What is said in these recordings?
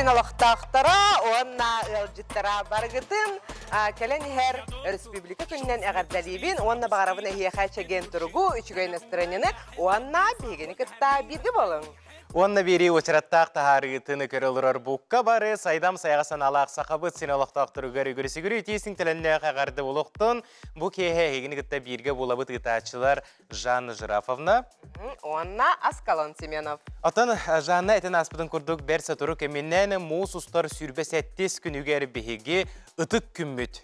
синалақтақтара, онна ылжыттара баргытын, кәлен республика күннен әғардалибин, онна бағарабын әйеға чәген тұрғу, үшігайны странені, онна бейгені күтта бірді болың. Онна бери очараттақ тахарытыны көрілірір бұққа бары, сайдам саяғасан алақ сақабыт синалақтақ тұрғары көрісігірі тесің тілінне қағарды болуқтың, бұл кейе егіні күтті бірге болабыт ұтачылар Жанна Жирафовна. Онна Аскалон Семенов. Атын Жанна әтін аспыдың күрдік бәрсі тұры кеменнен мұс ұстар сүрбе сәттес күнігер бігеге ұтық күмміт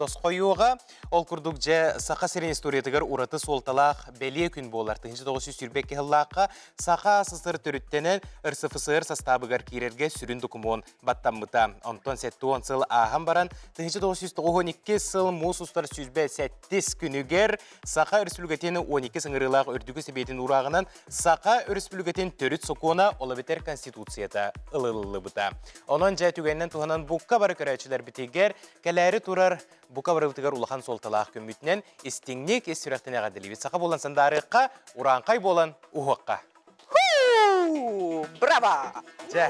тосқойуға. Ол күрдік жа сақа серен историятығыр ұраты солталақ бәле күн болар. 1900 сүрбекке ғыллаққа сақа сысыр түріттенен ұрсыфысығыр састабығар кейрерге сүрін дұкымуын баттамыта. Онтон сәтті онсыл ағам баран 1992 сыл мұс ұстар сүрбе сәттес күнігер сақа үрсүлгетені 12 сыңырылақ үрдігі себетін ұрағынан сақа үрсүлгетен төріт соқуына олабетер конституцията ылылы бұта. Онын жа түгеннен туғанан бұққа бары көрәчілер бітегер, кәләрі тұрар бұқа бары бұтығар улахан солталақ көмітінен істіңнек ес-сүрәқтіне ғадылебет. Сақа болан сандарыққа, ұранқай болан ұғыққа. Браво! Жа.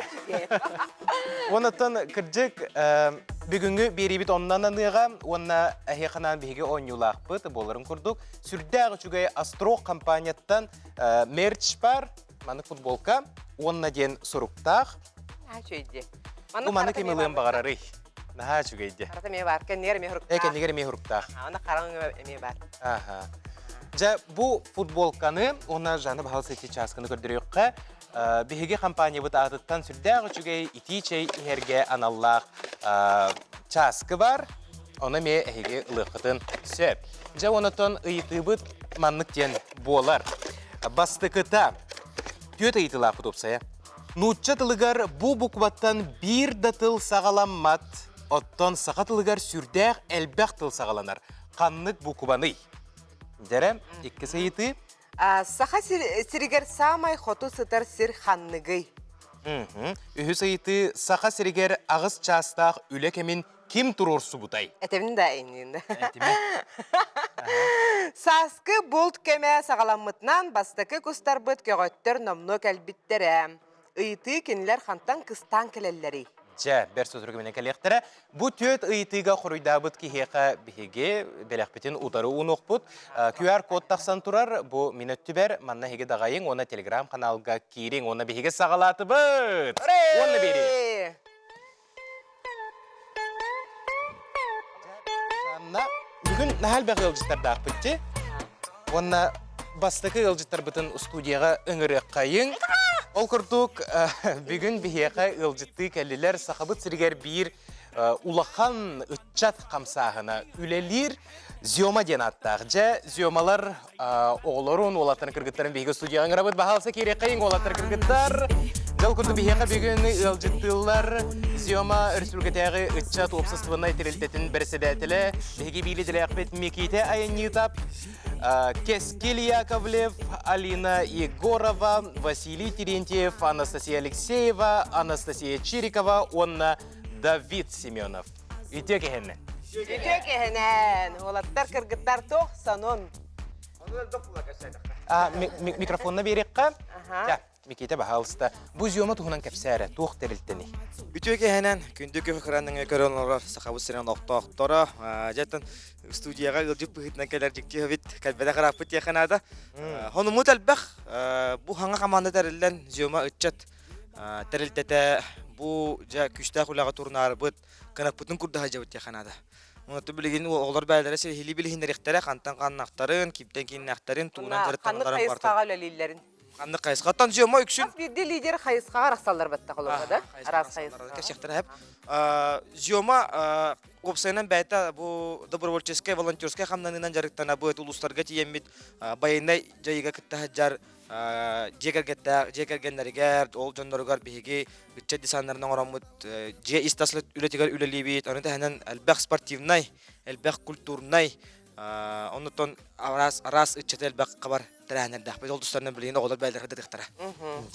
Онытын кірджік бүгінгі беребет оннан аныға, онна әхеқанан бейге оңюлақ бұт, боларын күрдік. Сүрдәғі чүгай Астроқ компанияттан мерч бар, маны футболка, онна ден сұрықтақ. Чөйде. Маны кемелуын бағарары. Наға чүгейде. Қарата ме бар, кәннер ме хұрықтақ. Кәннер ме хұрықтақ. Оны қараңы ме бар. Жа, бұл футболканы, оны жаны бағал сәтті часканы көрдіріққа, бігеге компания бұт ағыттан сүрдәғі чүгей итичей ерге аналлақ часкы бар, оны ме әйге ұлықытын сөп. Жа, онытын ұйты бұт маннық ден болар. Бастықыта төт ұйтылақ бұт опсая. Нұтча тылығар бұл бұқбаттан бір датыл сағаламмат, оттан сақа тылығар сүрдәғ әлбәқ тыл сағаланар. Қаннық бұқбаны. Дәрем, екі сайыты? Сақа сиригер самай хоту сытар сир ханныгый. Үхі сайыты сақа сиригер ағыз частақ үлекемін кім тұрорсы бұтай? Әтемін да әйнейінді. Әтеме? Саскы болт кеме сағаламытнан бастықы күстар бұт көгөттер номно кәлбіттерем. Үйті кенілер хантан кыстан келелері. Жа, бәр сөз үргіменен кәлектірі. Бұ төт ұйтыға құрыйда бұд кейеға бігеге бәләқпетін ұтары ұнық бұд. QR код тақсан тұрар, бұ минөтті бәр, манна хеге дағайын, оны телеграм каналға кейрен, оны бігеге сағалаты бұд. Оны бері. Жанна, бүгін нәхәл бәғі ұлжыстарды ақпытты. Оны бастықы ұлжыстар бұтын студияға үңірі қайын. Ол күрдік бүгін бігеға ұлжытты кәлілер сақабыт сіргер бір улахан үтчат қамсағына үлелер зиома ден аттақ. Жа зиомалар оғылырын олаттарын кіргіттарын бігеге студияға ғырабыт бағалса керек қайын олаттар кіргіттар. Жал күрді бігеға бүгін ұлжыттылар зиома үрсілгетәғі үтчат опсыстығына етірілтетін бірсідәтілі бігеге бейледілі ақпет мекейте айынетап. Кескель Яковлев, Алина Егорова, Василий Терентьев, Анастасия Алексеева, Анастасия Чирикова, Онна Давид Семенов. Үйтек ехеннен. Үйтек ехенен. Олаттар кіргіттар тоқ санон. Микрофонна берекқа? Мекейте бағалыста. Бұ зиома тұғынан кәпсәрі, тоқ тәрілттені. Үйтек ехенен, күндік өқіранның көрінлер сақабы сірен оқтақтора. Жаттан студияға үлжіп бұғытынан кәлер жүкте өбет кәлбәді қарап бұт яқынады. Хонымыт әлбәқ, бұ хаңа қаманды тәрілден зиома үтчат тәрілтеті бұ күшті құлаға тұрнары бұт қанақ бұтын күрді хажа бұт яқынады. Онаты білген оғылар бәлдері сел білгендер ектері қантан қаннақтарын, кептен кейіннақтарын, туғынан жарықтанғарын барды. Қанды қайысқа аттан зиома үксін. Бірде лидер қайысқаға рақсалар бәтті қолуға да? Арас қайысқаға. Зиома опсайынан бәйті бұл добровольческай, волонтерскай қамнанынан жарықтана бұд ұлыстарға тиеммет байынай жайыға күтті хаджар жекергенлерігер, ол жондырығар бейге үтчет десанларынан орамыд же истаслы үлетігер үлелебет. Оны тәхінен әлбәқ спортивнай, әлбәқ культурнай, онытон арас үтчет әлбәқ қабар тәрәхінерді. Біз ол тұстарынан білген оғылар бәлдері дедіқтара.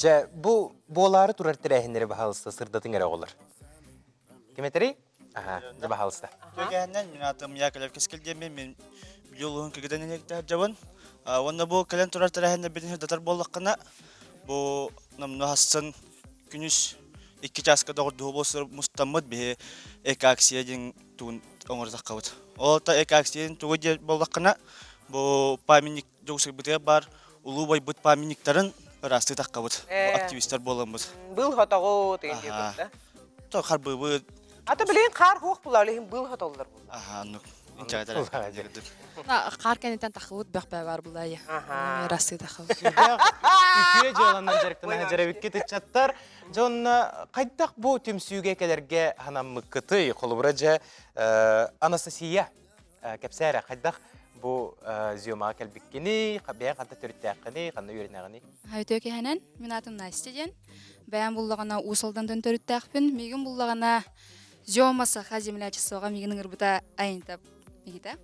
Жа, бұл болары тұрар тәрәхінері бағалысты сырдатын әрі оғылар. Кеметері? Жа бағалысты. Төгәннен, мен атым Яковлев кескелдемен, мен биолығын көгеден енектер жауын. Оны бұл кәлен тұрар тәрәхінер беден датар болыққына, бұл намны хасын күніс 2 часка догорду болсор мустаммат бе экаксия ден тун оңорзак кабыт. Ол та экаксия тугу же болдаккана бу памятник жогсук бите бар улуу байбыт памятниктарын расты таккабыт. Активисттер боламыз. Был хотого деген Ага. дебутта. То харбыбы Ата билен кар хук булар, лехин был хотоллар булар. аха ну инчагатар. Қар кенеттен тақылыт бәқпә бар бұлай. Аха. Расты тақылыт. Үкүйе жоланан жарықтан жарабикке тычаттар. Жонна қайдақ бұл түмсүйге келерге ханаммыккыты қолыбыра жа Анастасия кәпсәрі қайдақ бұл зиомаға кәлбіккені, бәйін қанта түріттәққені, қанна үйренәғені. Өтөке хәнән, мен атым Настя ден. Бәйін бұллағана усылдан төріттәқпін, меген бұллағана зиомасы хаземлячысыға мегенің ұрбыта айынтап мегеті.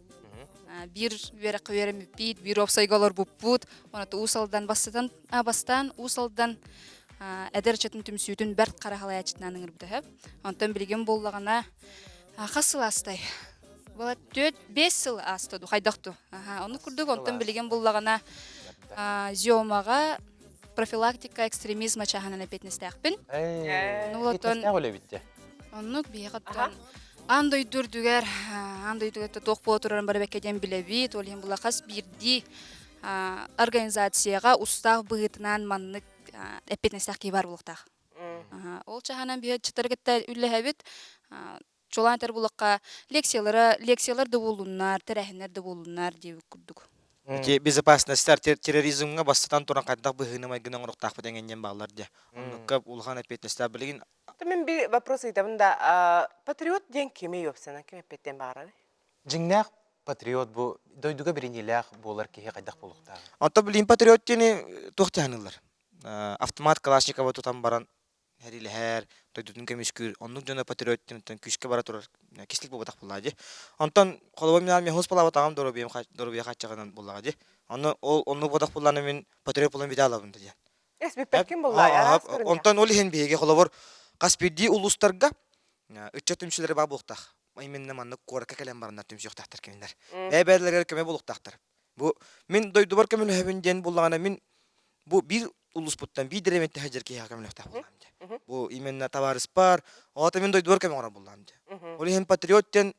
Bir verek verem bit, bir opsaygalar buput, ona da usaldan bastan usaldan ederçetin tümsütün bert qarahalaya çitnaның ырбыта hep. Ondan bilgen bollagana qasıl astay. Bola 4-5 yıl astı haydaqtu. Aha, onu kurduk. Ondan bilgen bollagana ziomaga profilaktika ekstremizma çahanana petnestaqpin. Етнестәқ өлі бітті. Onu beyaqattan андай дүрдүгер, андай дүгетті тоқ болу тұрарын бары бәкеден білебейт, ол ең бұлақас бірді организацияға ұстақ бұғытынан маннық әпетнестақ кейбар бұлықтақ. Ол чағанан бейет чытыргетті үлі әбет, жолан әтер бұлыққа лекциялар да болуынар, тәрәхінер да болуынар деп күрдік. Безопасностьтар терроризмга бастан туран кайдак быгыны майгынан урактак бетенгенден баглар де. Онукка улган эпетнестер билген. Мен bir вопрос айтамын да, патриот ден кеме ёпсана, кеме петтен бары? Жиңнәқ патриот бұл, дойдуға бірінеләқ болар кеге қайдақ болуқтағы. Онто билин патриот тени тухтянылар. Автомат Калашникова тутан баран хәриле һәр дойдудун кемискүр. Оннук жана патриот тени күшкә бара турар. Кислик булбатак булады. Онтон колобом мен хоспала тагам доробием качаганан булады. Онну бодак булланы мен патриот булан бите алабын диде. Эс би пеккен булла я. Онтон ол хен биге колобор Каспиди улустарга үчө түмчүлөр бар булуктак. Именно манны корка келем барында түмчүк тактар кемендер. Бәбәләргә кеме булуктактар. Бу мен дойду бар кемел хәбенден буллагана мен бу бир улус буттан бир дереметте хаҗыр ки хакамлык та булган. Бу именно товарис бар. Ата мен дойду бар кеме гора булган. Ол хен патриоттен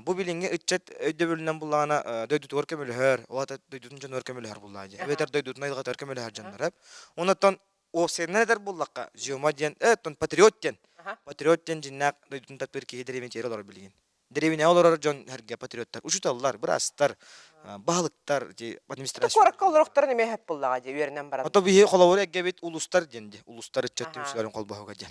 бу билинге үчөт өйдөбүлнән буллагана дойду бар кемел хәр. Ата дойдун жан бар кемел хәр буллады. Бетер дойдун найга тар кемел хәр жаннар. Онтон Овсеннедер буллакка, жиомадиен, тон патриоттен. Патриоттен жиннак дойдун тапыр ки деревен чейер олар билген. Деревен олар жон херге патриоттар, учуталлар, брастар, баглыктар, администрация. Коракка олороктор неме хеп буллага же үйренен барат. Ото бие холовор эгебет улустар денди. Улустар чаттымчыларын колбауга жел.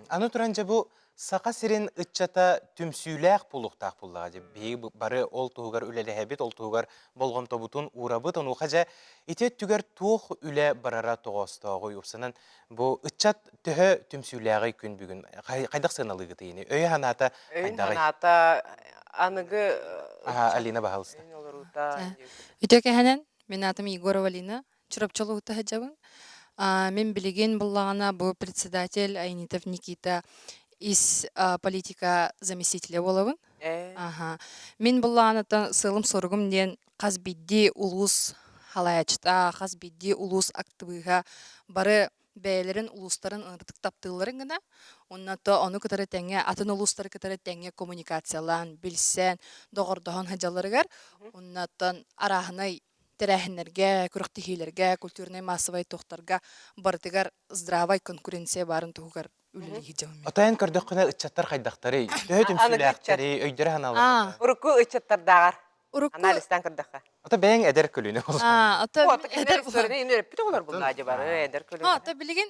Аны туранча бұл сақа сирен ытчата түмсүйләқ бұлықтақ бұллаға же. Бейі бары ол туғығар үлелі әбет, ол туғығар болған тобутун урабыт, оны қажа итет түгер туғы үлі барара тоғыстағы ұпсынан бұл ытчат түхі түмсүйләғі күн бүгін. Қайдақ сыналығы тейіні? Өй ханата Өйін қайдағай? ханата анығы... Алина бағалысты. Өтөке хәнән, мен атым Егорова Алина, чурапчылы ұты хаджабын. Мен білеген бұллағана бұл председатель Айнитов Никита из политика заместителя болабын. Мен бұллағанаттан сылым сорғым ден қазбидді улус халаячта, қазбидді улус актывыға бары бәйлерін улустарын ыңыртық таптыларын гына. Оннато оны кытары тәңе, атын улустары кытары тәңе коммуникациялан, білсен, доғырдығын хаджаларығар. Оннаттан арахынай тәрәхінлерге, күріқтігейлерге, культурный массовай тоқтарға бардығар здравай конкуренция барын тұғығар үлілігі жауымен. Отайын көрдік күні ытчаттар қайдақтары, түхі түмсүйләқтары, өйдері ханалығы. Урукку ытчаттардағар. Урукку... Аналистан кырдаққа. Ота бәйін әдер көліне олар. Ата Эдер көріне ені өріппіті олар бұлға же бары, эдер көріне. Ата білеген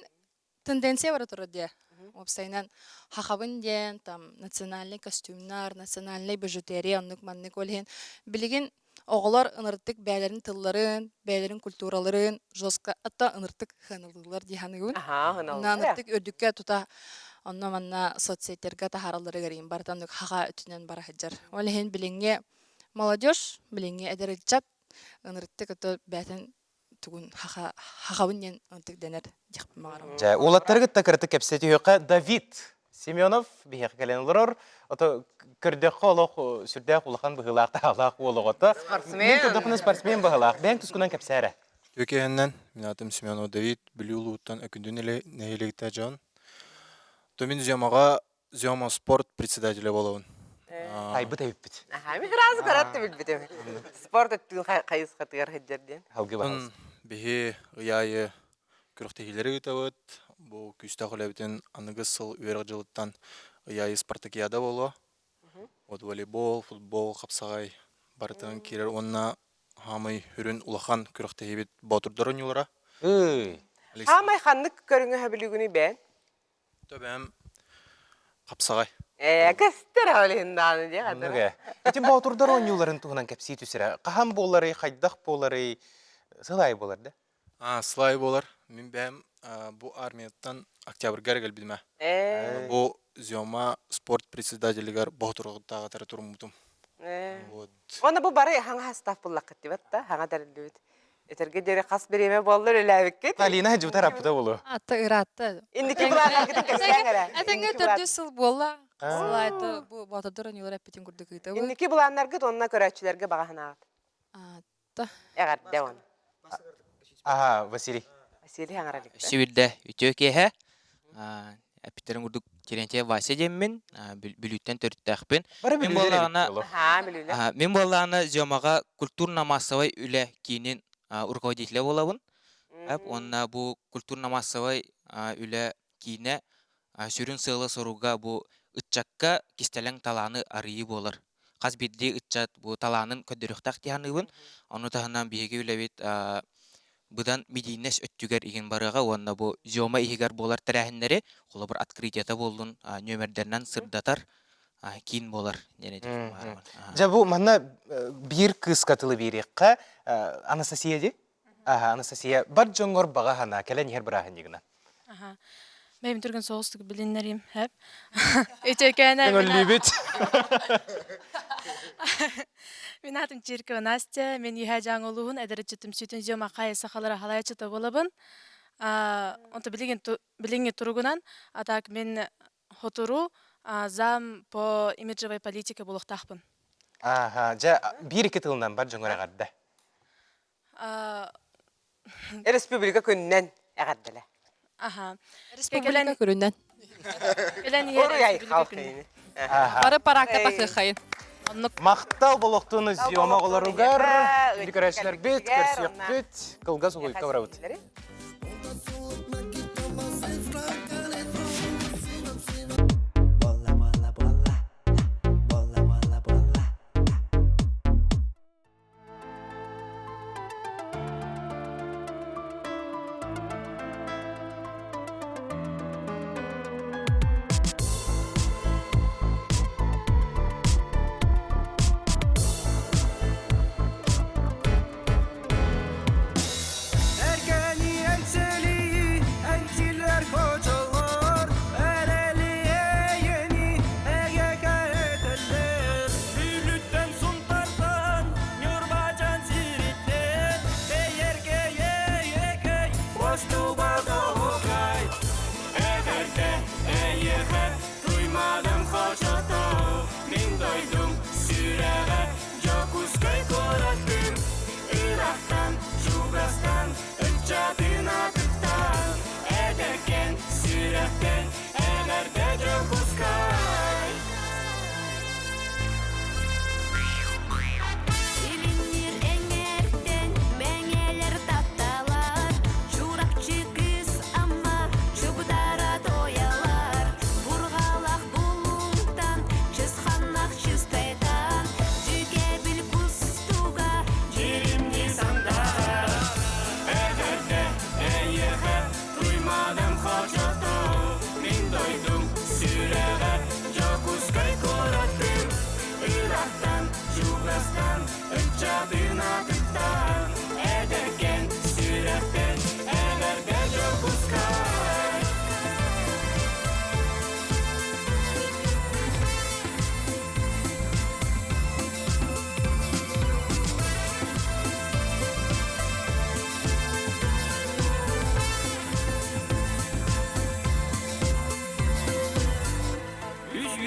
тенденция бары тұры де. Опсайнан хақабын ден, там национальный костюмнар, национальный бижутерия, оннық маннық олген. Білеген оғылар ынырттық бәлерін тылларын, бәлерін культураларын, жосқа атта ынырттық ханылылар дейханығын. Ынырттық өрдікке тұта онна манна соцсеттерге тахаралары ғарин бартандық хаға өтінен бара хаджар. Олеген біленге молодежь, біленге әдерілчат, ынырттық өті бәтін түгін хақабын ден ынырттық денер декпі мағарам. Олаттары гытта кырты кепсети хөқа Давид Семенов бихек кәлен олар. Ото көрдеққа олақ сүрдеқ олақан бұғылақты алақ олығыты. Мен көрдеқіні спортсмен бұғылақ. Бәң тұскынан кәпсәрі. Төкеәннен, мен атым Семенов Давид, білі ұлуыттан өкіндін нәйелігіті жауын. Төмен Зиома спорт председателі болуын. Айбыт әйіппіт. Мен разы көрәтті білбітім. Спорт өттігін қайысқа тығар хеджерден. Халғы бағыз. Бихи ұяйы күріқтегілері үтәуіт. Бұл күсті құләбітін анығыз сыл үйерік жылыттан ұяйы спартакиада болу. От волейбол, футбол, қапсағай бартығын керер. Онына хамай үрін улахан күріқтегебет батырдарын юлара. Хамай ханнык көріңі хөбілігіні бән? Төбәм қапсағай. Кәстер әулігінданы де қадыр. Нүге. Этим батырдарын юларын туғынан кәпсей түсірі. Қахан болары, қайдақ болары, сылай болар да? Сылай болар. Мен бәм бұл армияттан октябрьгар гәл білмә. Бұл Зиома спорт председателігер бұқтырғыттаға тәрі тұрым мұтым. Оны бұл бары хаңа стаф бұллақ кетті бәтті, хаңа дәрілі өт. Этерге дере қас береме болыр өләбік кет. Талина хәджі рапыда болу. Атта ыратта. Индікі бұлағар кетін кәсен әрі. Әтәңге төрді сыл бола. Сылайты бұл батадырын елер әппетін күрді күйті. Индікі бұлағанлар кет, онына көрәтшілерге бағахан ағыт. Атта. Әғарды оны. Аха, Василий. Василий хаңара лікті. Сибирде үтөкеһе әптерин урдук теренте Вася деммен бүлүттен төрттәхпен. Мен боллагана мен боллагана Зиомага культурно-массовый үле кийинен руководителе болабын. Онна бу культурно-массовый үле кийине сүрүн сыйлы соруга бу ытчакка кистелең таланы арыйы болар. Каз бидди ытчат бу таланын көдөрүктак тияныбын. Аны тахынан биеге үле бит Бұдан Мединес өттігер еген барыға, онна бұл Зиома игер болар тәрәхінлері, қолы бір открытията болдың нөмірдерінен сырдатар, кейін болар. Жа бұл манна бір кыз қатылы берекқа, Анастасия де? Анастасия, бар жоңғыр баға хана, кәлен ер бірағын егіна. Мен түрген соғыстық білінлерім, әп. Өтекені... Мен өлі бет. Мен атым Черкова Настя, мен еға жаңылуын әдірі чүтім сүйтін Зиома қайы сақалары қалай чыты болабын. Онты білінге тұрғынан, атак мен хотуру зам по имиджевой политике болуқтақпын. Жа бір-екі тылынан бар жоңғыр ағарды. Республика күннен әғардылы. Республика көрінен. Ору яй қалқыйны. Бары парақта тақы қайын. Мақтал болуқтуыны Зиома қоларуғар, декорациялар бет, көрсек бет, қылғаз ұғойқа барауыд.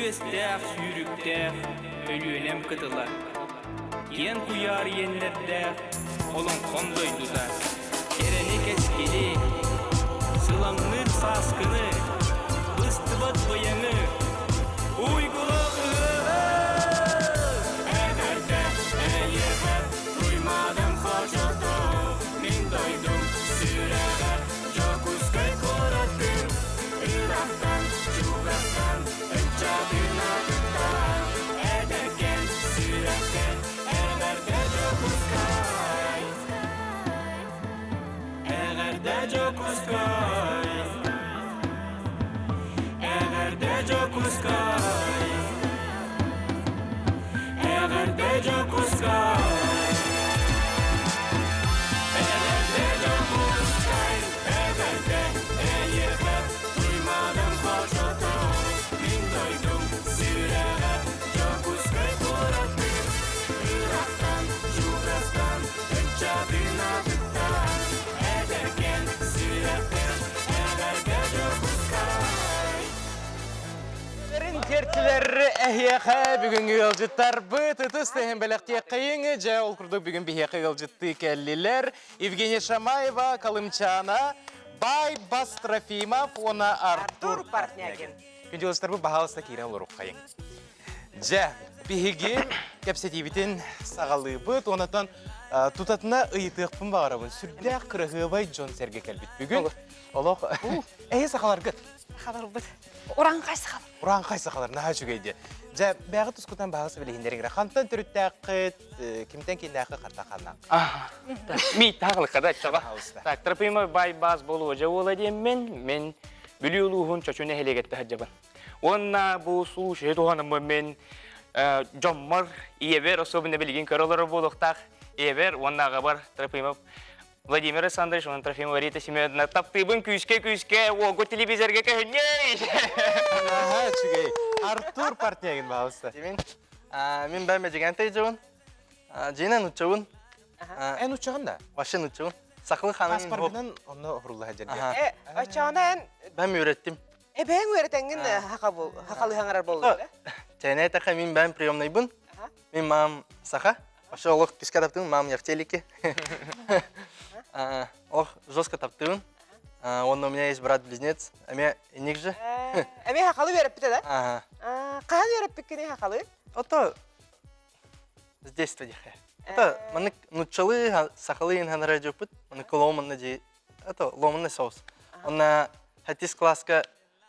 Üstəx, sürükdəx, ölüyləm qıdılar. Yen kuyar yenlərdəx, olun kondoydular. Kereni keskili, sılanır saskını, bıstı Ағыбыт бұйыңы Уйгулығы Әгәрді әйеғі Туймадым қожылды Мен дойдым сүрәғі Жоқ үскай көріттім Ирақтан, Чугастан Үнчабын атыттан Әдәкен сүрәкті Әгәрді жоқ үскай Әгәрді жоқ үскай Әгәрді жоқ үскай Әгәрді жоқ үскай Әгәрді жоқ үскай Әгәрді әйеғі Туймадым қожылды Мен дойдым сүрәғі Жоқ үскай көріттім Ирақтан, Чугастан Үнчабын атыттан Әдәкен сүрәкті Әгәрді жоқ үскай Гәрін тертілері әхияқа бүгінгі ғылжыттар бұт ұтыс тәхін бәліқтия қайыңы жа ол күрдік бүгін бігеқі ғылжытты кәлілер Евгения Шамаева, Калымчана, Бай Бас Трофимов, она Артур Партнягин. Күнде ғылжыттар бұл бағалысына кейрен олар қайың. Жа, бігеге кәпсетебетін сағалы бұт, онатан тұтатына ұйытықпын бағарабын. Сүрдәқ қырығы Джон Серге кәлбет бүгін. Олық, әйе сақалар күт. Қалар бұд. Оран қайсы қалар. Уран қай сақалар, наға жүгейді. Жа, бәғі тұскутан бағасы білігіндеріңгі. Қантан түрітті ақыт, кімтен кенді ақы қартақаннақ. Ми тағылы қада чаба. Ауызда. Так, тропима бай баз болу өже ола дейм мен бүлі ұлуғын чөчуне хелегетті хаджабан. Онна бұл сұлу шет оғанымы мен жоммар иебер особыны білген көрілері болуқтақ. Иебер, оннаға бар тропима Владимир Александрович, он Трофимова Рита Семеновна, таптыбын күйіске, ого телевизорге кәхінней! Аха, жүгей. Артур Партнягин бағалысты. Мен бәме жегентай жауын. Жейнен ұтчауын. Ән ұтшағында? Вашын ұтчауын. Сақылы қанын Паспортынан оны ұғырылыға жерге. Очағынан, бәме үйреттім. бәң өретенген хақалы хаңарар болды. Жайна айтақа мен бәм приемнайбын. Мен мам сақа. Вашы олық писка таптың, мам яқтеліке. Олық жестко таптың. Он у меня есть брат-близнец. Әме енек же. Әме хақалы өріп біті да? Қаған өріп біккені хақалы? Ото с детства дихе. Это маны нучалы сахалы инханара жопут, маны ломанна жи. Это ломанный соус. Он на хатис класска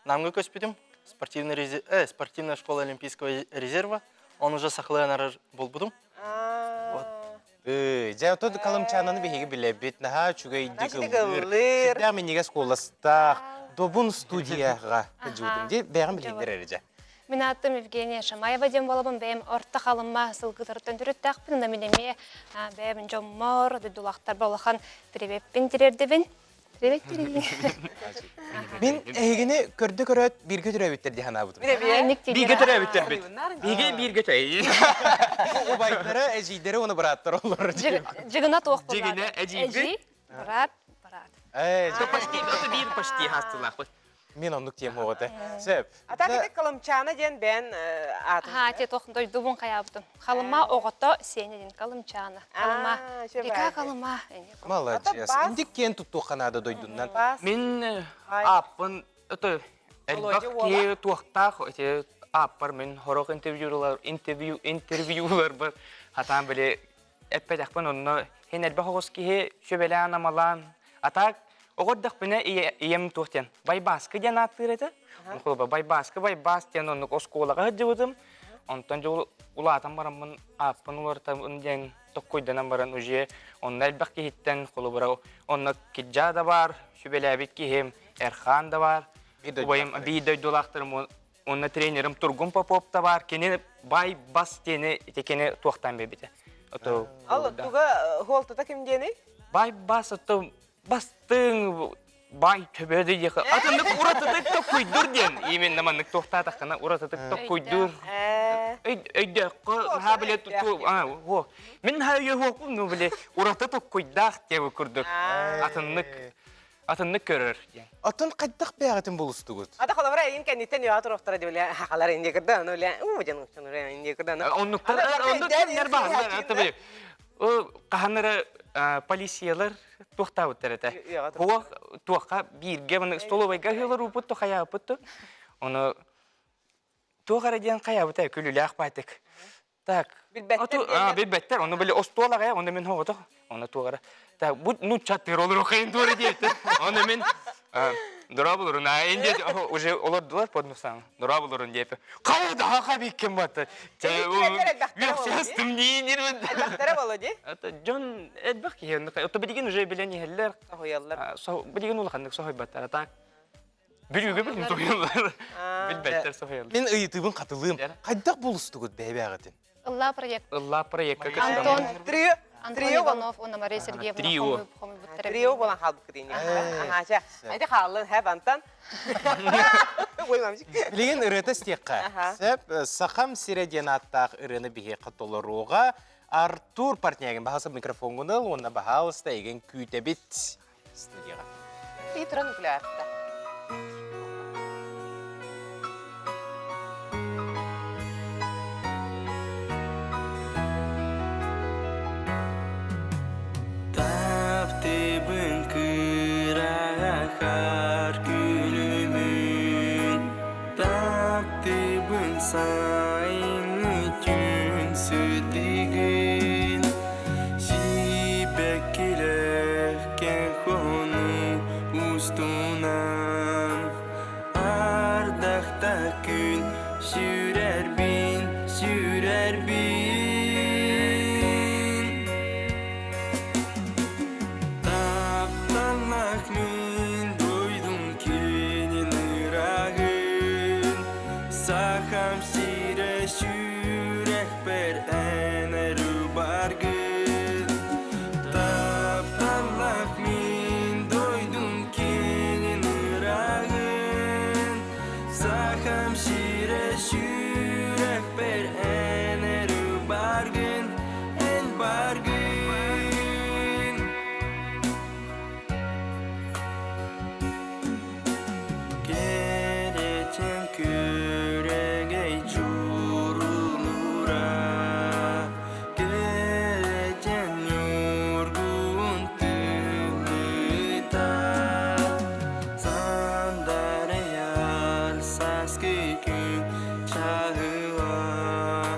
намга көспедим. Спортивная школа Олимпийского резерва. Он уже сахалы инханара болбудум. Жа, отод Калымчананы бігеге біле бет, наға чүгейді Нашты ғылыр. ғылыр. Сүрдә мен неге сколастақ, добын студияға жүдім де, бәғін білгендер әрі жа. Мен аттым Евгения Шамаева дем болабын, бәйім орта қалымма сылғытырттан түріттәқпін, онда менеме бәйімін жоммор, дүдулақтар болақан требеппен тірердебін. Мен әйгені көрді көрет бірге түрәбеттер дейін абыдым. Биге түрәбеттер бит. Биге түрәй. О байттары әжейдері оны бұраттыр олар. Жығына тоқ болады. Жігіне әжейгі? Барат. Почти хастылақ. Мен онлық тем оғыды. Сөп. Атақыды Калымчана ден бән атын. Те тоқындай дубын қаябдым. Қалыма оғыта сені ден Калымчана. Қалыма. Река қалыма. Молодец. Индік кен тұтту қанады дойдыңнан. Мен аппын, әлбақ ке туақтақ, аппар мен хорақ интервьюлар бар. Хатан біле әппәдәқпін онны хен әлбақ оғыз ке шөбелі анамалан. Атақ оғырдық біне ием туқтен. Байбаскы ден аттыр еті. Байбаскы, байбастен онны осколаға жығыдым. Онтан жол улатан барамын аппын улартан ден тоққойданан баран уже. Онны әлбақ кехеттен қолы бұра. Онны кеджа да бар, шөбелі әбет кехем, әрхан да бар. Бейдай долақтырым. Онны тренерім Тургун Попоп да бар. Кені байбас дені текені туақтан бебеті. Ал, туға холтыда кім дені? Байбас ұтты бастың бай төбеді деқі. Атындық ұратытық тоқ көйдір ден. Емен наманық тоқтатаққана ұратытық тоқ көйдір. Өйдіқі ғабілет тұту. Мен ғайы оқым, ұраты тоқ көйдақ дебі күрдік. Атындық көрір. Атын қайдақ бәғатын болысты көт? Ата қолабыра ең кәнеттен еуатыр оқтыра деп өлі хақалар енде күрді. Оны өлі, жән ұқсын ұры енде күрді. Оннықтар полициялар туақтау өттер әті. Туаққа бірге, столовайға ғылар ұпытты, қая ұпытты. Оны туғара ден қаябыта күлілі ақпайтық. Так. Билбеттер. Оны білі остуалаға, оны мен хоғыдық. Оны туғара. Так, бұл ну чаттыр olur оқайын туғара дейті. Оны мен дұра бұлырын. Енді уже олардылар поднусаң. Дұра бұлырын дейпі. Қайда ақа беккен баты. Ястым дейінер. Әлбақтары болу де? Жон әдбақ кейін. Оты білген уже білен ехелер. Соғыялар. Білген олақандық соғай баттар. Так. Бүрігі білін соғыялар. Білбеттер соғыялар. Мен ыйытыбын қатылым. Қайдақ болысты көт бәйбе ағатын? Ылла проект. Ылла проектка Антон Трио Иванов, Анна Мария Сергеевна. Трио. Трио болан халбы кірейін. Аха, айда қалын, хэп антан. Білеген ұрыты стекқа. Сәп, сақам сиреден аттақ ұрыны біге қатолыруға Артур партнерген бағасы микрофонгыны, онына бағалыста еген күйті бет студияға. И тұран күлі артта. Таптыбын кырағар күлімін, таптыбын сайын үтін сүтігін, жібек келеркен қону ұстунан, ардақта күн сүрәрбін, сүрәрбін. Сахам сире шүрек бір әнәрі баргын. Тапталақ мен дойдым кенен ұрағын. Сахам сире шүрек бір әнәрі баргын, ән баргын. Керечен күрегей журулура, керечен юргун тылыта, сандары ярсас күн чағыла,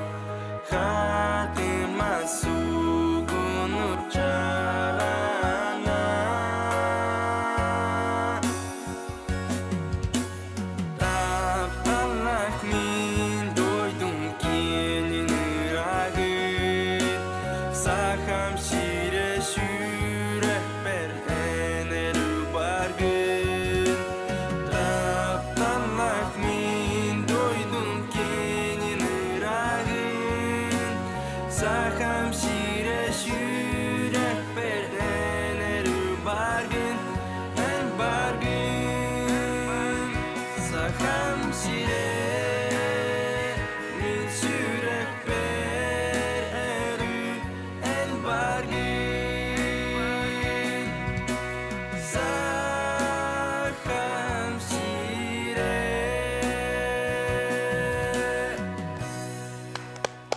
хатыма сугун урчалана. Тапталақ мен дойдым кенен ұрағын. Сақам сире сүрек бір әнәрі баргын. Тапталақ мен дойдым кенен ұрағын. Сақам сире сүрек бір әнәрі баргын, ән баргын. Сақам сире мен сүрек бір әрі, ән баргын. Сақам сире.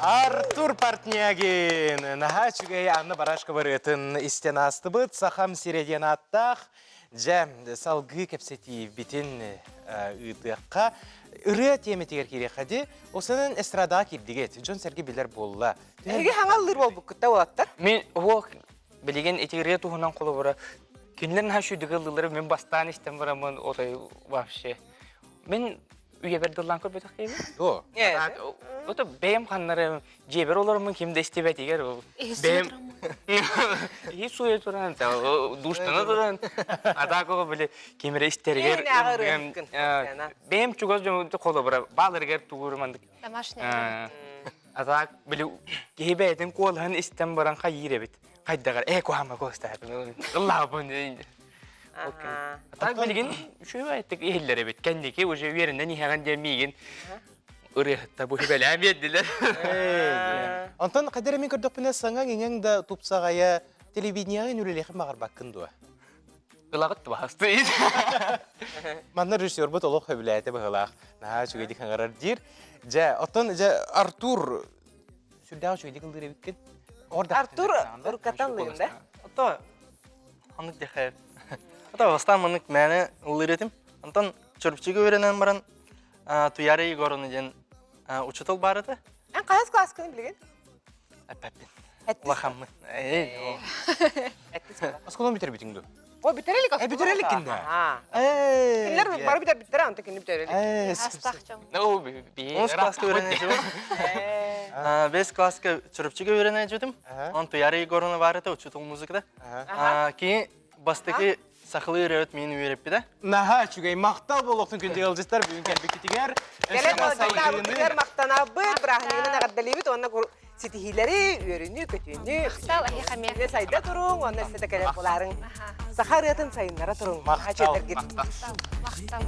Артур партнерген. Наха чүгей анны барашқа барытын істен асты бұд. Сақам сиреден аттақ. Жа салғы кепсетив бітін ұйтыққа. Үрі теметегер керек қади. Осының эстрадаға келдігет. Джон сәрге білер болла. Әге хаңалыр бол бұқытта олаттар? Мен оқ білеген этигре туғынан қолы бұра. Күнлерін хашудығы лылары мен бастан істен бұрамын отай вообще. Мен үйе берділан көрбетақ кейбі? О. Ота бәйім қанлары жебер оларымын кемді істебет егер. Бәйім. И суе тұран, душтаны тұран. Атақығы білі кемері істергер. Бәйім чуғыз жөмді қолы бұра. Балыргер туғырмандық. Домашний. Атақ білі кейбәйдің қолығын істен баран қайыр бет. Қайдағар, қоғама қоғыстар. Аллах бұн дейінде. Атақ білген үші әйттік ехелері бет. Кәндеке уже үйерінден ехаған демейген. Үріғітті бұхи бәлі әмедділер. Антон, қадері мен көрдік піне саңа еңің да тупсағая телевиденияғы нүрелеқі мағар баққынды. Илағытты бағасты. Манна режиссер бұт олық хөбіләйті бұғылақ. Наға шүгейдік аңғарар дир. Жа, отон, Артур сүрдағы шүгейдік ұлдыр әбіккен. Артур ұрқаттан лығында? Ото, анық дехайр. Ото, бастан мұнық мәні ұлыр етім. Антон, чөрпчігі өренен баран, Tuyara Егоровна ден учитель бар еді. Эн қағыз класканы білген? Әпәппен. Әттіс. Лахаммын. Әттіс бала. Асколон битер битиңду. О, бітерелік асканы. Битерлик инде. Кімдер бар бітер бітер, анты кені бітерелік. Астақ жом. Ну, 10 класска öğrenci bu. 5 класска çırpçıga öğrenci ödüm. On Tuyara Егоровна бар еді, учитель музыкада. Кейін бастығы сақылы үйрет мені үйреп беді. Наха чугай мақтал болуқтың күнде ылжыстар бүгін кәлбекетігер. Келет олжықтар бұтығар мақтана бұд, бірағынығынан ағаддалебет, онына сетихилері, үйрені, көтүйені. Мақтал, айқаме. Не сайда тұрың, онына сеті келет боларың. Сақар етін сайынлара тұрың. Мақтал. Мақтал.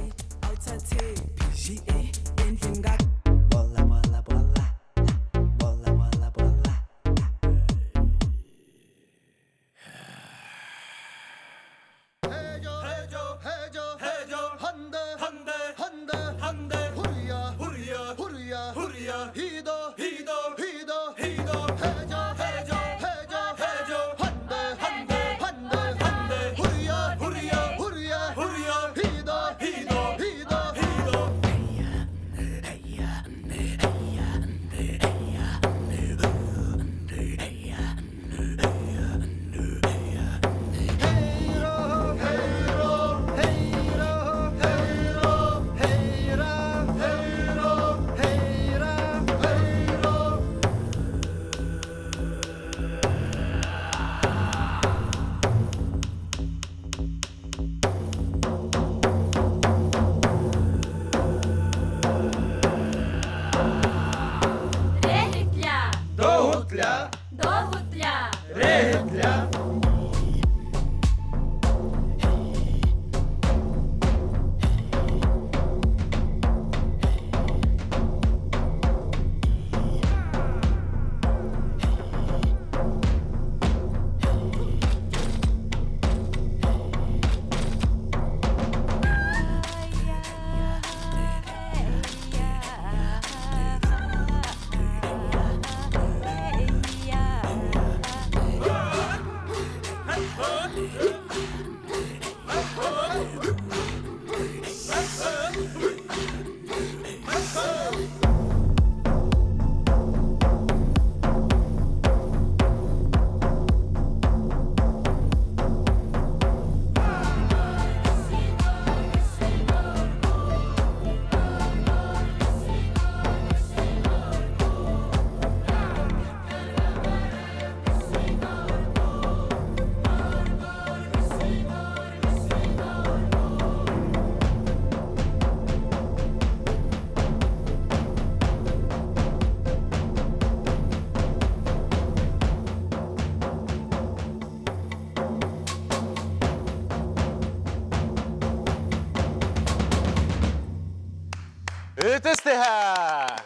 Өтістіға!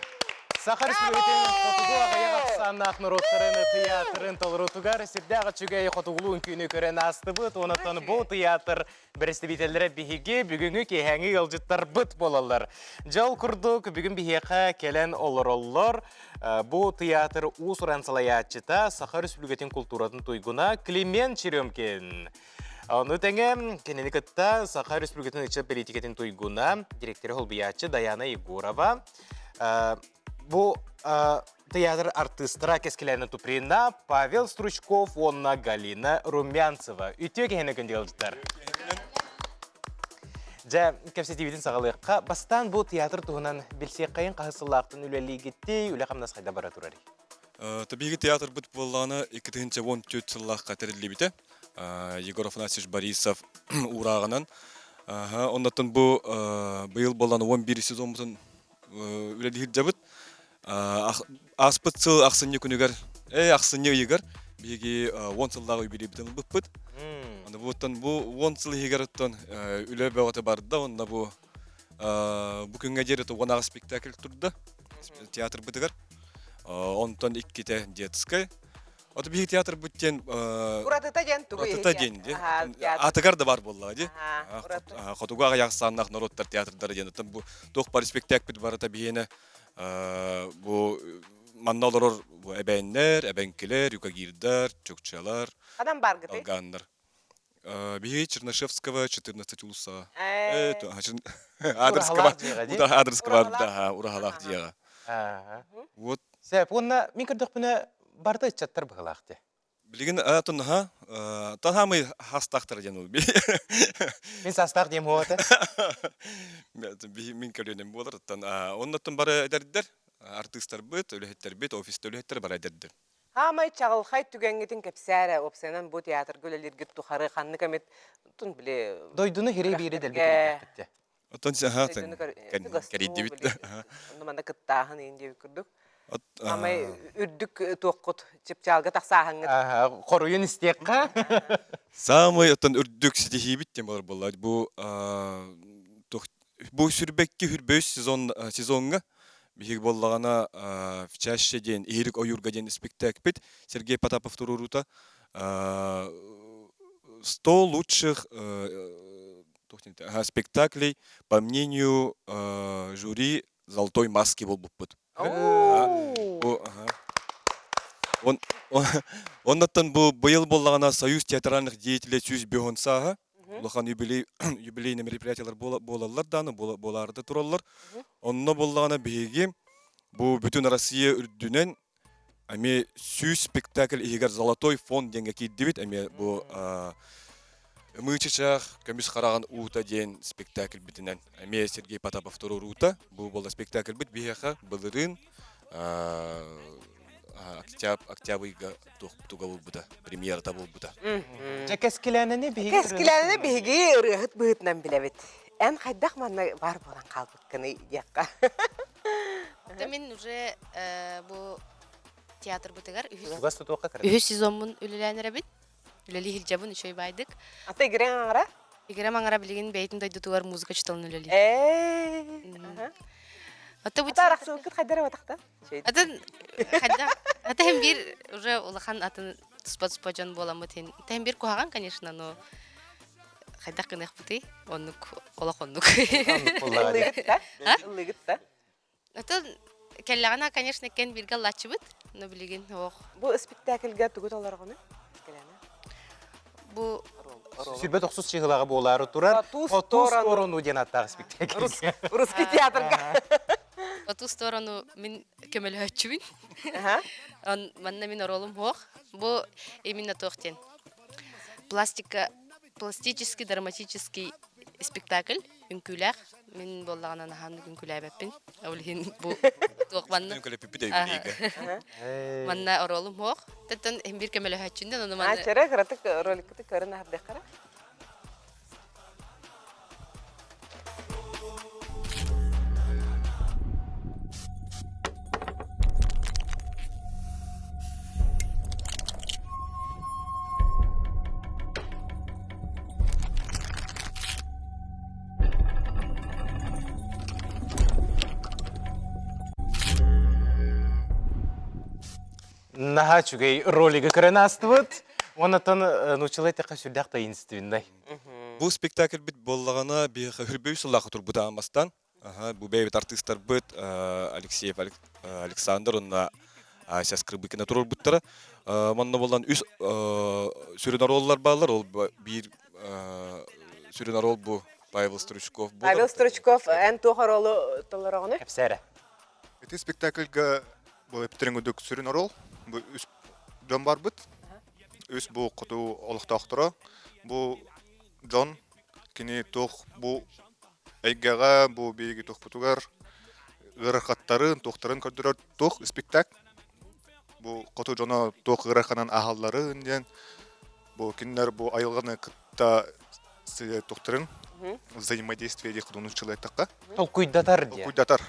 Сақар сүргетен қотуғу ағайық ақсаннақ нұроттарыны театрын толырутугар сірдәғы чүгәй қотуғылуын күйіні көрен асты бұд, онаттан бұл театр бірісті бетелдері бігеге бүгінгі кейхәңі елжіттар бұд болалар. Жал күрдік бүгін бігеға келен олар-олар. Бұл театр ұсыран салаятчыта Сақар сүргетен культуратын тойгуна Климент Черемкен. Оны тәңе кененікітті Сақар Республикатын іші политикетін тойгуна директоры Холбиячы Даяна Егорова. Бұл театр артыстыра кескелеріні туприна Павел Стручков, онна Галина Румянцева. Үйтеу кененікін делдіктер. Жа, кәпсетебетін сағалыққа, бастан бұл театр туғынан білсек қайын қағысылақтың үләлі кетті, үлі қамнас қайда бара тұрары? Табиғи театр бұд болғаны 2014 жыллаққа тәрілі біті. Егоров Насиш Борисов урағынан. Ондаттан бұл бұйыл болғаны 11 сезон бұтын үләдігір жабыт. Аспыт сыл ақсынне күнігер, ақсынне егер, беге 10 сылдағы үйбері бітін бұппыт. Бұл 10 сыл егер ұттан үлі бәуаты барды, онда бұл күнге жер оңағы спектакль тұрды, театр бұтығар. Онтан 2 детскай. Оты биһи театр бүттен Уратыта ден тугу Уратыта ден де. Атыгар да бар болла де. Хотуга аяқсаннақ народтар театрдары ден. Бу тоқ бар спектакль бар та биһине бу манналар бу эбәннәр, эбәнкеләр, юкагирдар, чөкчалар. Адам бар гыты. Алгандар. Биги Чернышевского, 14 улуса. Э, Это, Адрского. Урахалах диэға, ди? Да, Адрского, Урахалах. да, Урахалах диэға. Ага. Вот. Сәп, онна мен кірдік бұны барды чаттар бұғылақты. Билигин атон тахамы хастахтар дену. Мен састақ дем хоғаты. Мин көрөнем болар. Оннаттан бары эдердер. Артисттар бит, өлөһеттер бит, офиста өлөһеттер бары эдердер. Хамай чағыл хай түгәңгетін кәпсәрі, опсенан бұ театр көлелерге тұқары қанны кәмет, тұн біле... Дойдуны хире бейірі дәлбекті. Отон кәрейді бит. Нуманда кыттағын енді көрдік. Хамай үрдік тоққыт, чепчалға тақсағын. Қоруын істеққа. Самый отон үрдік стихи биттен болар болар. Бу сүрбекке хүрбөз сезонга бихиг боллагана в чаще ден Ирик Оюрга ден спектакль Сергей Потапов турурута 100 лучших спектаклей по мнению жюри Золотой маски болбуппут. Оннаттан бу быйыл боллагана Союз театральных деятелей сүз бёгонсага улахан юбилейный мероприятиялар болалар даны боларды тураллар. Онно боллагана биги бу бүтүн Россия үрдүнен ами сүз спектакль игер Золотой фонд денге кийдибит ами бу Мычычах көмүс караган ута ден спектакль битинен ами Сергей Потапов турурута бу болда спектакль бит бияха былырын октябрьга туга болбута премьерата болбута. Кәскеләніне биги. Кәскеләніне биги ырыхыт быхытнан билебит. Ән хайдақ манна бар болан қалбыт кыны яққа. Мен уже bu театр бутыгар Угас тутуаққа кірді. үһү сезонмун үлеләнере бит. Үлели хилҗабын үшөй байдык. Ата игрен аңара? Игрем аңара билген бәйтин дойдутугар музыка чытылын үлели. Ата бу тараксы укыт хайдара батакта. Ата hem bir уже улахан атын туспа жон боламы тен. Ата hem bir куаган, конечно, но хайдак кынак бути, оннук олахоннук. Лыгытта. Ата келлагана, конечно, кен бирге лачыбыт, но билген ох. Бу спектакльга тугут аларгыны? Бу Сүрбет оқсыз шығылағы болары тұрар. По ту сторону ден аттағы спектакль. Русский театрга. По ту сторону мен көмөл хөчүбүн. Манна мен ролум хох. Бу именно тоқтен. Пластический, драматический спектакль. Үнкүләк. Мен боллаганан хааны үнкүләп беппин. Аулин бу тоқманны. Үнкүләп беппи дә Манна ролум хох. Тәтен бир көмөл хөчүндә, аны манна. Ачара гратык роликты көрүнө хабдакара. Наха чугай ролига көрін астывыт. Онатан нучылай тәқа сүрдәқ таинстывындай. Бу спектакль бит боллагана би хүрбөй суллахы тур бута амастан. Бу бейбит артисттар бит Алексеев Александр онна Ася Скрыбыкина турор буттара. Манна болдан үс сүрүн роллар балар, ол бир сүрүн рол бу Павел Стручков бу. Павел Стручков эн тухар ролу толорогоны. Кепсәре. Эти спектакльга бу эптирингүдүк сүрүн рол. Бу үс Джон бар бит. Үс бу куту олуктактыра. Бу Джон кини тух бу эйгага бу биги тух путугар гырхаттарын тухтарын көрдүрөр тух спектакль. Бу куту Джона тух гырханан ахалларын ден бу киндер бу айылганы кытта се тухтарын взаимодействие ди кудуну человекка. Толкуйдатар ди. Толкуйдатар.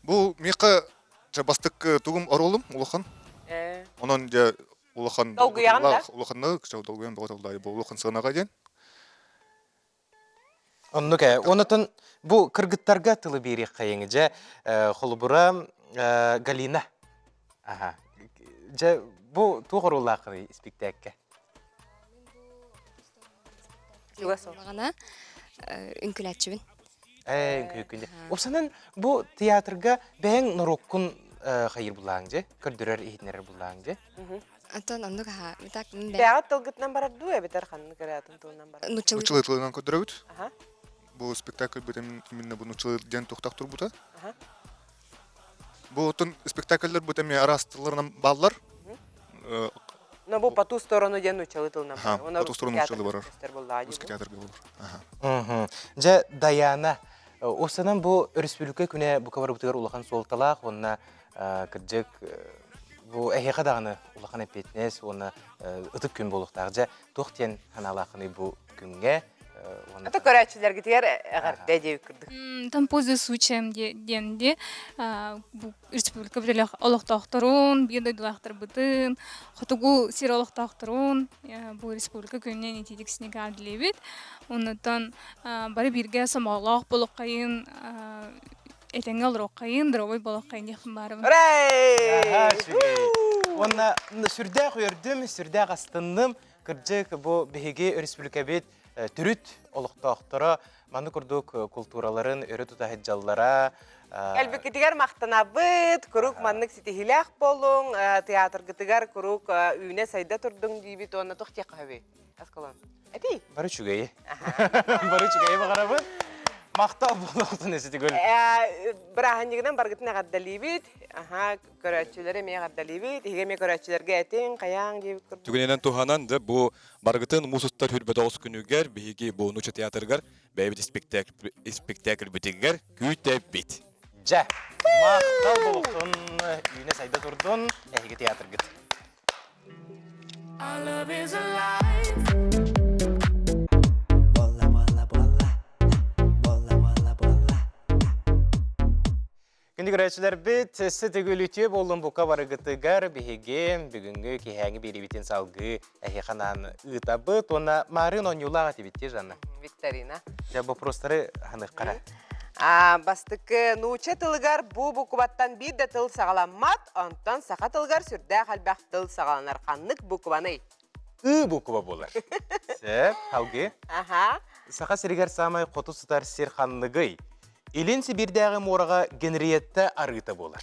Бу мика жабастык тугум оролум улахан. Онон же улахан улаханны кычау долгуян болотолдай бу улахан сынага ден. Оннука, онотон бу кыргыттарга тылы бери кайыңы же холбура Галина. Же бу тугорулакы спектакль. Гана үнкүләтчүбүн. Үнкүләтчүбүн. Осанан бу театрга бәң нуроккун хайыр булаң же, көрдөрөр ихнер булаң же. Антон оннук ха, митак мен Бәгат тылгытнан барар дуя бетер ханны көрәтин тылынан барар. Нучылы тылынан көдөрөбүт. Аха. Бу спектакль бутем именно бу нучылы ден токтак турбута. Аха. Бу тон спектакльлер бутем арастыларынан баллар. Но бу по ту сторону ден учалы тылынан Ха, барар. по ту сторону учалы барар. Булла. Русский театрга булар. Ага. Же Даяна осынан бу республика күнә бу кавар бутыгар улахан солталак, онна кырҗык бу эхе дагыны улахан эпетнес, онна ытык күн болуктагы же тохтен ханалакыны бу күнгә Ата көрәчиләргә тигәр әгәр дәҗә күрдек. Там пользуясь случаем денде бу республика белән олохтактырун, биде дилахтыр бутын, хатугу сиролохтактырун, бу республика көннән итидиксне гадлебит. Оннан бары биргә самалак булыккайын, этеңгә алраккайын, дровой булыккайын дигән бар. Онна сүрдә куердым, сүрдә гастынным, кырҗык бу беге республика бит түрүт олуктоктора маны курдук культураларын өрө тутахыджаллара. Әлбәттә тигәр мактанабыт, курук маннык ситихилях болуң, театр гытыгар курук үйне сайда турдың дибит, оны тохтя кабы. Аскалан. Әти? Бары чугай. Бары чугай багарабы. Макта болуктун эсетигөл. Бираханнигинен баргытына гаддалибит. Аха, көрәчүләре ме гаддалибит. Иге ме көрәчүләргә әтин, каяң дип күрдү. Түгененен туханан да бу баргытын мусуттар хүрбе 9 күнүгер биги бу нуча театргар бәйбит спектакль битигер күтә бит. Жа. Мактал болуктун үйне сайда турдун, эге театр гыт. Our love is alive. Күнді көрәчілер бит, сетігіліте болын бұқа барығытыгар бігеге бүгінгі кейхәңі беребетін салғы әхеқанан ұтабыт, оны марын онюлаға тебетте жаны. Викторина. Жа бұл простары ханық қара. Бастықы нуча тылгар бу кубаттан бидді тыл сағаламат, онтан сақа тылгар сүрдә қалбақ тыл сағаланар қаннық букубаны. Бұ куба болар. Сәп, халғы. Сақа сірігер самай қоту сұтар сер қаннығый. Илин Сибирдәге мораға Генриетта арыта болар.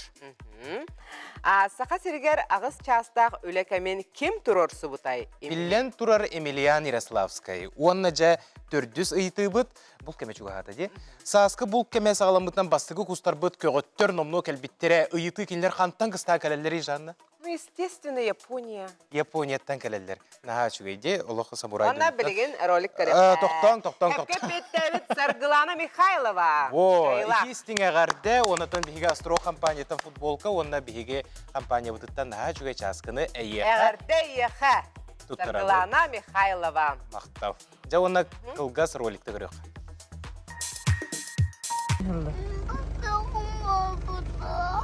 Сақа сірігер ағыз частақ өлекәмен кем тұрор сұбытай? Биллен турар Эмилиян Ярославскай. Онна жа 400 ыйты бұд, бұл кәме чуға хата де. Саскы бұл кәме сағаламытан бастығы кустар бұд көгөттер номно кәлбиттері ыйты келер қанттан қыста кәлелері жанна? Ну, естественно, Япония. Японияттан кәлелер. Наға чугайде, олықы самурай. Онна білеген ролик көріп. Тоқтан. Кәпкепеттәбіт Саргылана Михайлова. Iki istine garde, onatan bihiga Astro компаниядан футболка, онна биhiga компания бұтыттан наға чугай часкыны әйеға. Әғірде еға. Саргылана Михайлова. Мақтау. Жа онна қылғас роликті көрек.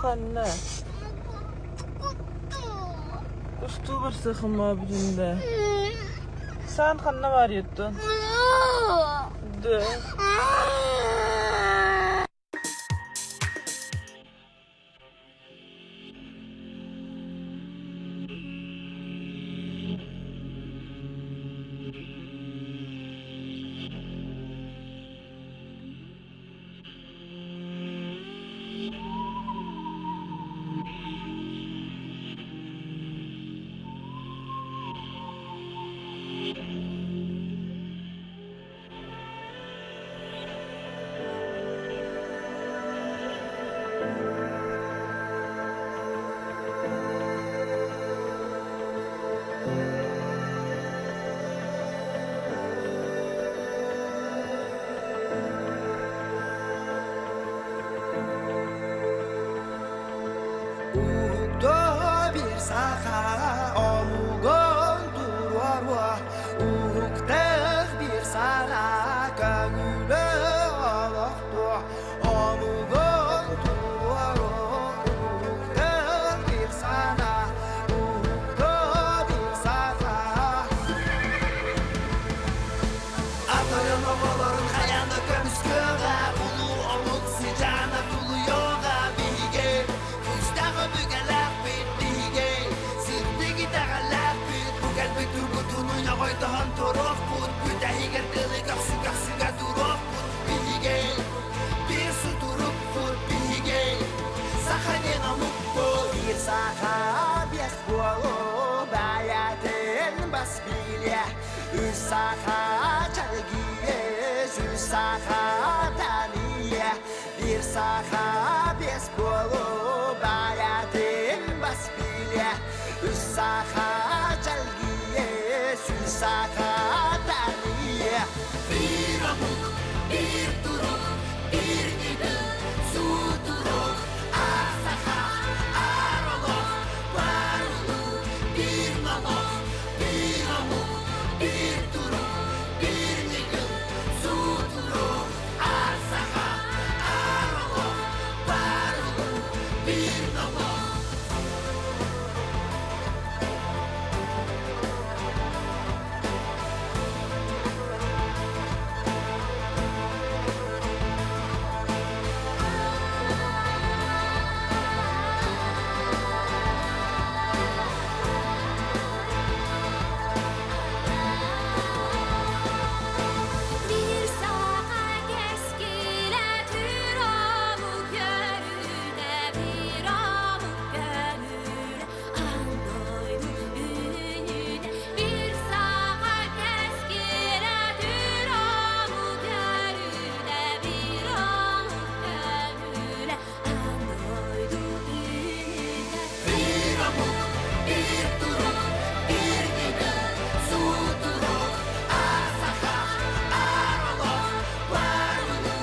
Қанна. Усту бір сықыма бірінде. Саған қанна бар еттің? Ды. бас биле Үсаха чалгие Үсаха тание Bir saha bes bolu Bayatin бас биле Үсаха чалгие Үсаха тание Bir amuk, bir turuk, bir nigil, su turuk Asaha, arolok, barulu, bir malok Bir amuk, bir turuk, bir nigil, su turuk Asaha, arolok, barulu, bir malok Bir sağa keskile tür amuk görüne bir amuk gönül andoydu ününe bir sağa keskile tür amuk görüne bir amuk gönül andoydu ününe bir amuk bir turuk bir gidil su turuk asaha arolok barulu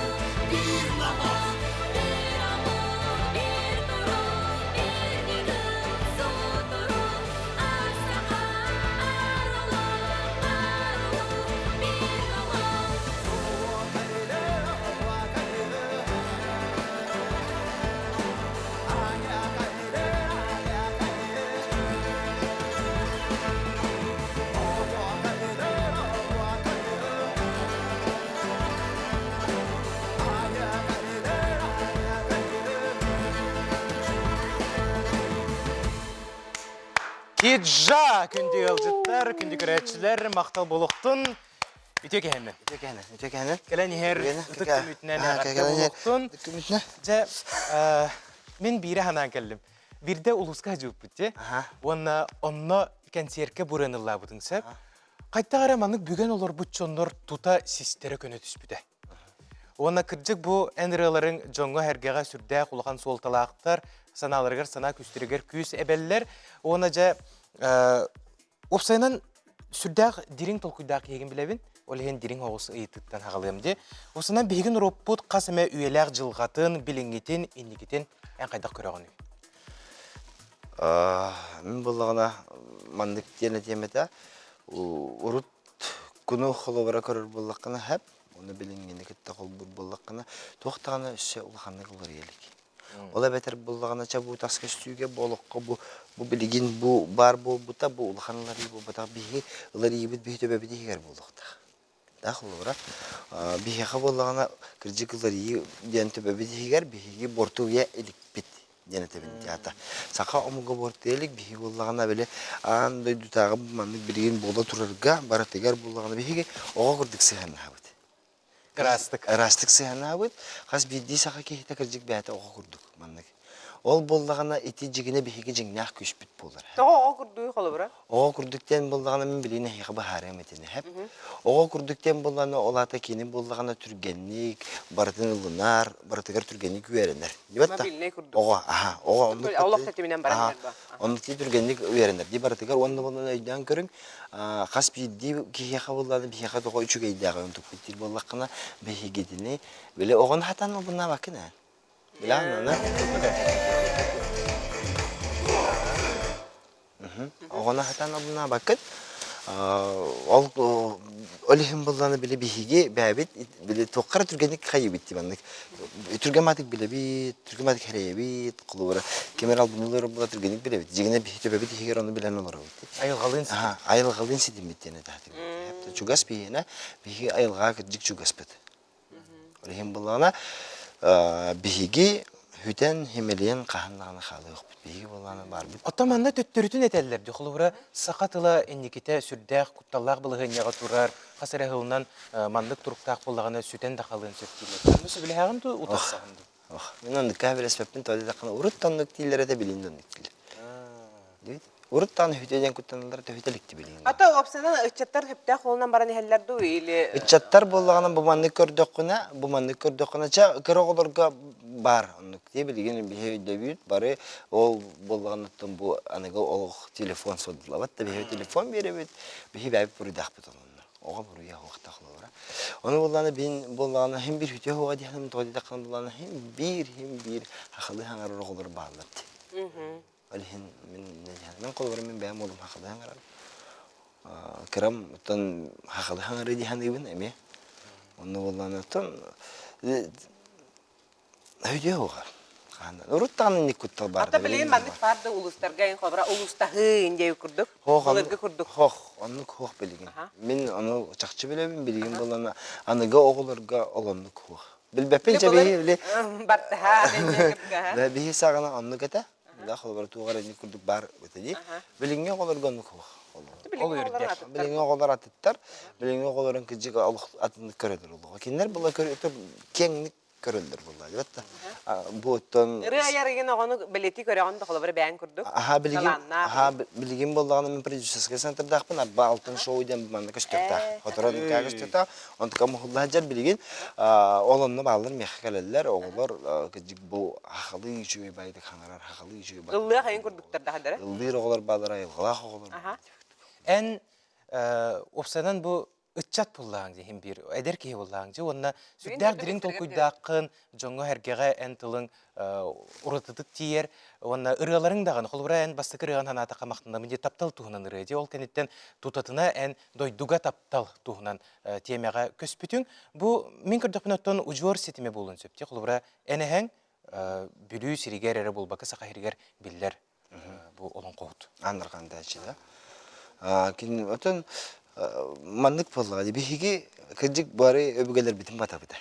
bir malok bir amuk bir turuk bir gidil su turuk asaha arolok barulu bir malok Киджа күнді ылжыттар, күнді көрәтшілер, мақтал болуқтын. Үте кәйінмен. Үте кәйінмен. Кәлән ехер, үтік күмітінен ағатты болуқтын. Мен бейрі ханан кәлім. Бірде ұлысқа жуып бүтте. Онна кәнсерке бұрынылла бұдың сәп. Қайтта қараманық бүген олар бұтчонлар тута систері көне түспіді. Онна кірджік бұл әнірелерін жоңғы әргеға сүрді құлған солталақтар, саналарғар, сана күстірігер күйіс әбәлілер. Оны жа опсайынан сүрдәқ дирин толкуйдақ еген біләбін. Ол еген дирин оғысы ұйытыттан ағалымды. Осынан бейгін роппут қасыма үйеләқ жылғатын, біліңгетін, ендігетін ән қайдақ көріғын үй. Мен болағына мандық дені теметі, ұрыт күні қолы бұра көрір болаққына әп, оны білінгені кетті қол бұр болаққына, тоқтағына үсі ұлғаны қылыр елік. Ола бәтір болағына чабу тасқа үстүйге болыққа бұл білігін бұл бар бұл бұта бұл ұлғанылар бұл бұта бігі ұлар ебіт бейт өбәбіді егер болықта. Дақылы бұра. Бейхеға болағына кіржік ұлар ебіт өбәбіді егер бейхеге борту е елік бет. Денетебінде ата. Сақа омуға бортелік бейхи болағына біле андай дұтағы бұманды білген бола тұрарға баратығар болағына бейхеге оға күрдік сығанна абыд. Растық сығанна абыд. Қас бейді сақа кейті кіржік бәті оға күрдік маннық. Ол болағына еті жігіне бейхеге жіңнақ көш біт болар. Оға күрдігі қолы бұра? Оға күрдіктен болағына мен білейін әйіға бағары әметені әп. Оға күрдіктен болағына олата кені болағына түргенlik, бартын ұлынар, бартығар түргенlik үйерінер. Оға, Аулақ тәтіменен барандар ба? Оны ті түргенlik үйерінер. Де бартығар онды болағына өйден көрің, қас бейді кейеға болағына бейеға тоға үшіг әйдағы өндік біттір болағына бейгедіні. Біле оғын хатан ұлына бақын ән. Оғана хатан ұлына бақын. Ол олихин болағына біле бейге бәбет, біле тоққара түргенlik қайы бітті бандық. Түргематық біле бейт, түргематық әрейе бейт, құлы бұра. Кемер албынылары бұла түргенlik біле бейт. Жегіне бейт өбәбет егер оны білен олары бейт. Айылғалын сетім біттені дағды. Чугас бейіне, бейге айылға кірджік чугас біт. Олихин болағына бейге хүтен хемелен қағындағына қалы өқ біт. Бейге болағына бар біт. Оттаманна төттөрүтүн этеллер. Дұқылығыра сақатыла энникете сүрдәқ, құтталлақ бұлығынеға тұрар, қасыры ғылынан мандық тұрықтақ болағына сүтен дақалығын сөптейлер. Мұсы біле ағынды, ұтасағынды? Мен ондық кәбір әспеппен тәуді дақына ұрыт тонлық дейлер әді білейін ондық дейлер. Уруттан хүтеден күттенлер төһүтеликти билин. Ата опсынан ычаттар хөптә холынан баран хәлләр ду или Ичаттар боллаган бу манны көрдөккүнә ча кырыгыларга бар. Аны билген бие дебют бары ол болганнан бу аныга ол телефон содылабат да бие телефон беребет. Бие бәп бурдак буталар. Ога буруя вакытта кылалар. Аны болланы бин боллаган һәм бир хүтә хога дигән тойда кан болланы һәм бир хакылы хаңар рогылар барлап. Алихин мен колорым мен бәм олым хакылы хаңар. Кырам тон хакылы хаңар дигән ибен эме. Аны болланы тон Höydü hoğar. Uruttağının nikutta bardı. Ata bileyim ben de farda uluslarga en xobra ulusta hın diye kurduk. Olurga kurduk. Hoğ, onu hoğ bilgin. Men onu çaqçı bilebim bilgin bolana anıga oğullarga olanlık hoğ. Bilbepince bile barda ha diye ve bihi sağana onu gata. Da xolbar tuğara nikurduk bar ötedi. Bilgin oğullarga onu hoğ. Bilgin oğullar attılar. Bilgin oğulların kıcık atını körüdür oldu. Kinler bula körüdür kenglik körüldür bunlar. Evet. Bu ton. Rayarıgın onu bileti körüğünde xolbar beğen kurduk. Bilgin bolağını men producerske centerda akpın abba altın şouydan bana köstökta. Fotoğrafı köstökta. Onu kam hollajar bilgin olanını bağlar mehkaleler oğullar kıcık bu halı içi baydı kanarar halı içi baydı. Illı hayın kurduklar daha dere. Illı oğullar bağlar ayılgıla oğullar. En opsanan bu ıççat pullağınca hem bir eder ki pullağınca onna süddər dirin tolkuydaqın jongo hergege en tılın uratıdık tiyer onna ırıaların dağın xolbura en bastık ırıan hanata qamaqtında mende taptal tuhunan ırıcı ol kenitten tutatına en doyduga taptal tuhunan temaga köspütün bu min kırdaqpınatton ujor setime bolun söpti xolbura enehen bülü siriger ere bolbakı saqa herger biller bu olun qoğut Anlarqanda içida. Kin ötön manlık vallahi bihigi kıcık bari öbügeler bitim bata bita.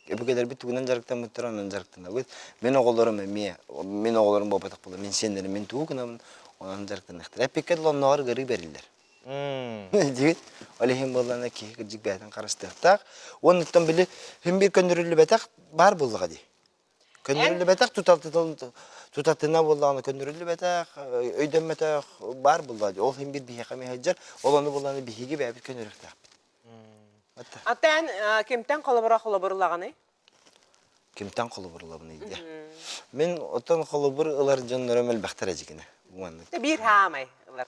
Öbügeler bituğundan jarıktan muttıran jarıktan. Men oğullarım men oğullarım babatak bula. Men senlerim men tuğunam ondan jarıktan ixtir. Epeket lonlar gari beriller. Diyet. Alihim bollana ki kıcık baytan qarastırtaq. Ondan bile hem bir köndürülü batak bar bullaga di. Köndürülü batak tutatına bollana köndürülü batak öyden batak bar bullaga. Ol hem bir bihaqami hajar. Olanı bollanı bihigi bäbit köndürüktaq. Atan kimten xolaburlağını? Kimten xolaburlağını idi. Men otan xolabur ılar jonlarım elbaqtar ajigine. Bu Bir hamay ılar.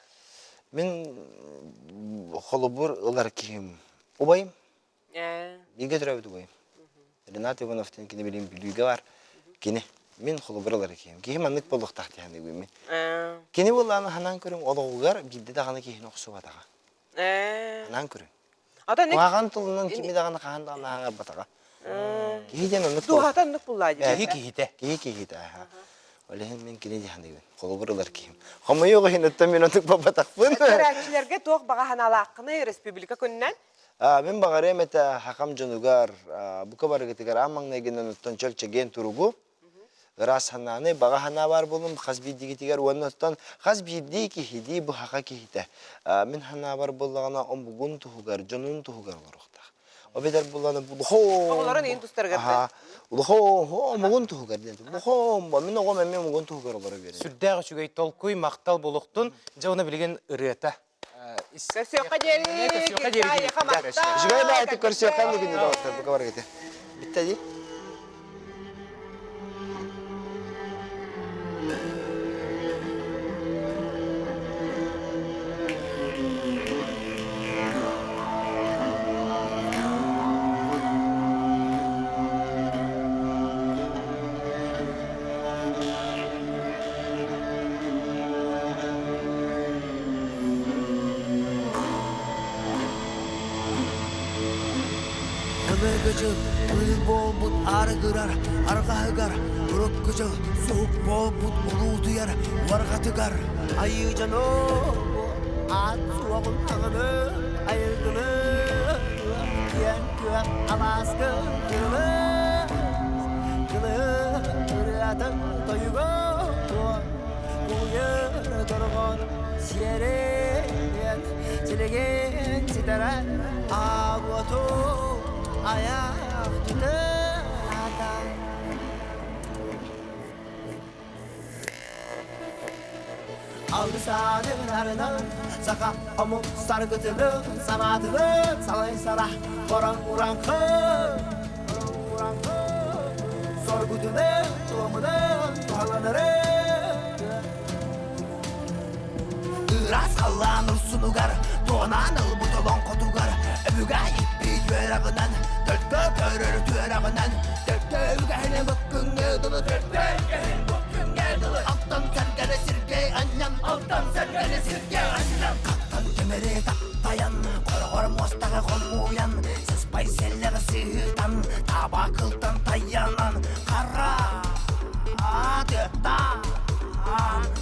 Men xolabur ılar kim? Ubayım. Bilge durabıt ubayım. Renat Ivanov'tan kine bileyim bilgi var. Kine men xolabur ılar kim? Kim anlık bolluk taxtı hani bu men. Kine bollanı hanan körüm oğullar giddi dağını kihin oqsu bataga. Hanan körüm. Oğan tulundan kimi dağını qahan dağını hanar bataga. Kihiden anlık bolluk. Duhatan anlık bollacı. Kihide. Olehin men kine di hani xolabur ılar kim? Xama yoğu hinattan men anlık babatakpın. Öğrencilerge toq bağa hanalaqını Respublika kününden? Men bagare meta hakam jonugar bu kabar getigar amang negenen uttan çölçegen turugu. Ras hanane baga hana var bolum khasbi digitigar wannattan khasbi diki hidi bu hakaki hite. Men hana var bollagana ombugun tuhugar jonun tuhugar waruqta. O bedar bollana bu ho. Oğulların in tustarga. Ho mugun tuhugar dedi. Bu ho men oğum men mugun tuhugar olara verir. Süddäge şugay tolkuy maqtal boluqtun jawna bilgen ırıata. Kösyoqa jeri. Kösyoqa jeri. Jugay baati kösyoqa ligini dağıtır bu kabar gete. Bitti di. Ömürgücü ıl boğbut arı kırar, arka hıgar, kırık gücü soğuk boğbut ulu duyar, varga tıgar. Ayı canı, at suağın ağını, ayırgını, diyen kıyak alaskı, kılı, kırıatın toyugu, uyur durgun, siyeren, çilegen sitaren, ağutu, ayak tutar adam. Algısanın arına Saka omuk sargıtılın Sanatılın salay sarah Koran uran kır Sorgutulun Doğumunun Doğalanırın Iras kallanır sunugar Doğananıl butolon kotugar Öbüga ippi tüerağından Dörtte törür tüerağından Dörtte ülgehine bakın geldiler Dörtte ülgehine bakın geldiler Alttan sergene sirke annem Alttan sergene sirke annem Kalktan temeri taktayan Kor kor mostağı konmuyan Siz payselleri sığıtan Taba kıltan tayanan Kara Adıktan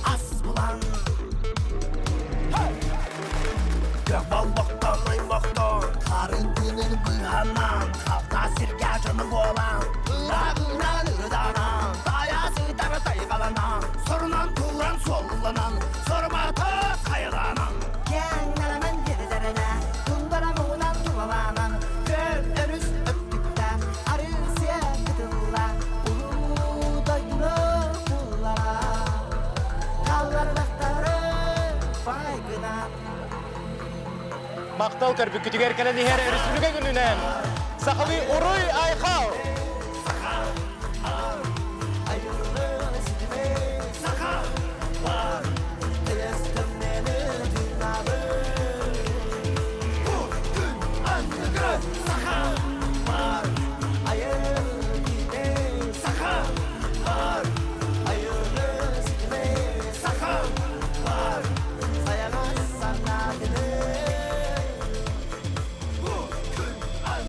As bulan Gökballıktan aymaktan Karın günün bıhanan Kalkta sirke canı boğulan Ilağınan ırdanan Dayası tarı taygalanan Sorunan tuğran sollanan Sorma tız kayılanan Genlemen gerilerine Kundara muğunan tuvalanan Göl örüs öptükten Arısıya kıtılla Ulu da yürü kullara Kallar baktarı Baygına Maqtal Karbükütüger kelen iher Respublika gününen Sahalı Uruy Ayxal